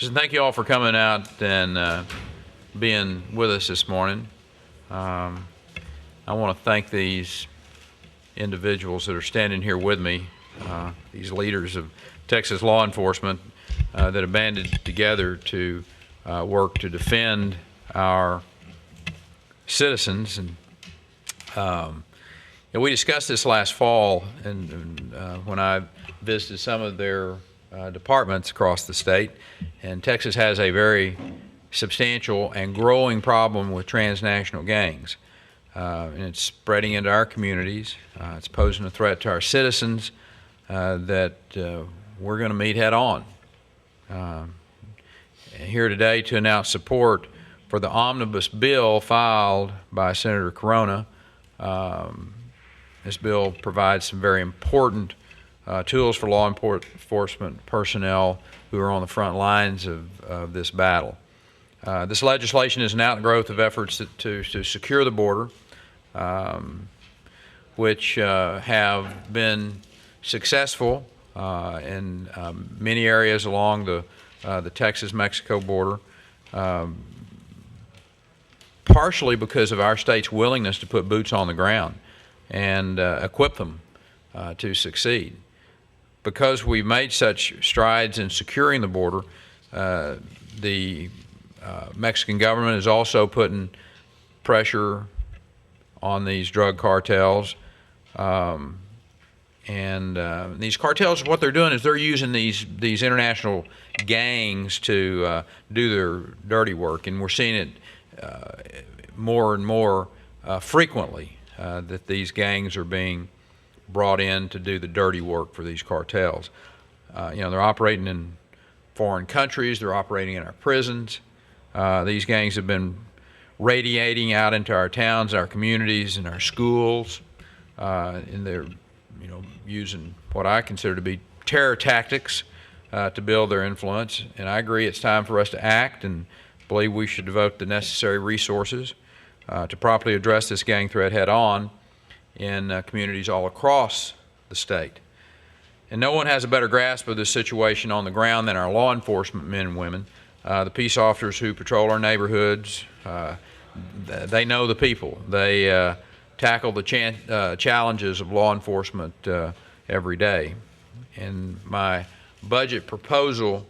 So thank you all for coming out and being with us this morning. I want to thank these individuals that are standing here with me, these leaders of Texas law enforcement that have banded together to work to defend our citizens. And we discussed this last fall, and when I visited some of their departments across the state, and Texas has a very substantial and growing problem with transnational gangs, and it's spreading into our communities. It's posing a threat to our citizens that we're going to meet head on. Here today to announce support for the omnibus bill filed by Senator Carona. This bill provides some very important tools for law enforcement personnel who are on the front lines of this battle. This legislation is an outgrowth of efforts to secure the border, which have been successful in many areas along the Texas-Mexico border, partially because of our state's willingness to put boots on the ground and equip them to succeed. Because we've made such strides in securing the border, the Mexican government is also putting pressure on these drug cartels. These cartels, what they're doing is they're using these international gangs to do their dirty work, and we're seeing it more and more frequently that these gangs are being brought in to do the dirty work for these cartels. They're operating in foreign countries, they're operating in our prisons. These gangs have been radiating out into our towns, our communities, and our schools, and they're using what I consider to be terror tactics to build their influence. And I agree it's time for us to act, and believe we should devote the necessary resources to properly address this gang threat head on in communities all across the state. And no one has a better grasp of this situation on the ground than our law enforcement men and women, the peace officers who patrol our neighborhoods. They know the people. They tackle the challenges of law enforcement every day. In my budget proposal,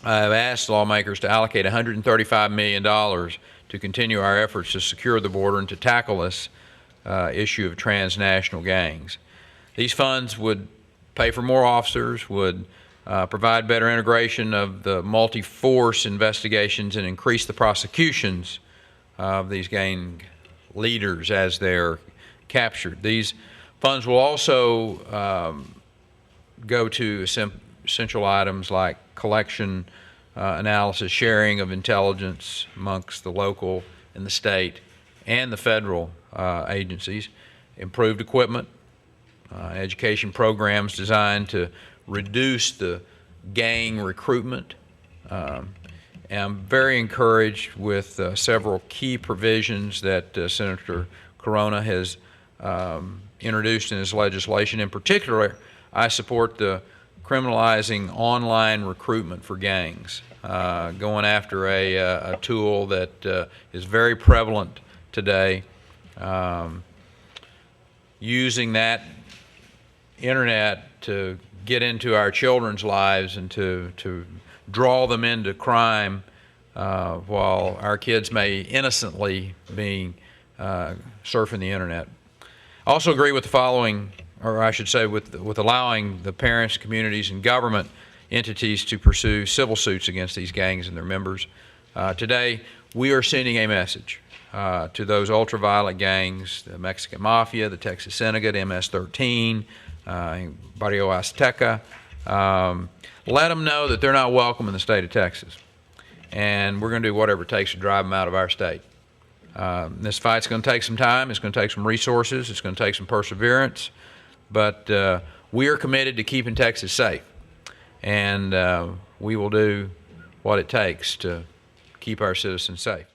I've asked lawmakers to allocate $135 million to continue our efforts to secure the border and to tackle this issue of transnational gangs. These funds would pay for more officers, would provide better integration of the multi-force investigations, and increase the prosecutions of these gang leaders as they're captured. These funds will also go to essential items like collection, analysis, sharing of intelligence amongst the local and the state and the federal agencies, improved equipment, education programs designed to reduce the gang recruitment. And I'm very encouraged with several key provisions that Senator Carona has introduced in his legislation. In particular, I support the criminalizing online recruitment for gangs, going after a tool that is very prevalent today, using that internet to get into our children's lives and to draw them into crime while our kids may innocently be surfing the internet. I also agree with the following, or I should say with allowing the parents, communities, and government entities to pursue civil suits against these gangs and their members. Today, we are sending a message to those ultraviolet gangs, the Mexican Mafia, the Texas Syndicate, MS-13, Barrio Azteca. Let them know that they're not welcome in the state of Texas, and we're going to do whatever it takes to drive them out of our state. This fight's going to take some time, it's going to take some resources, it's going to take some perseverance, but we are committed to keeping Texas safe, and we will do what it takes to keep our citizens safe.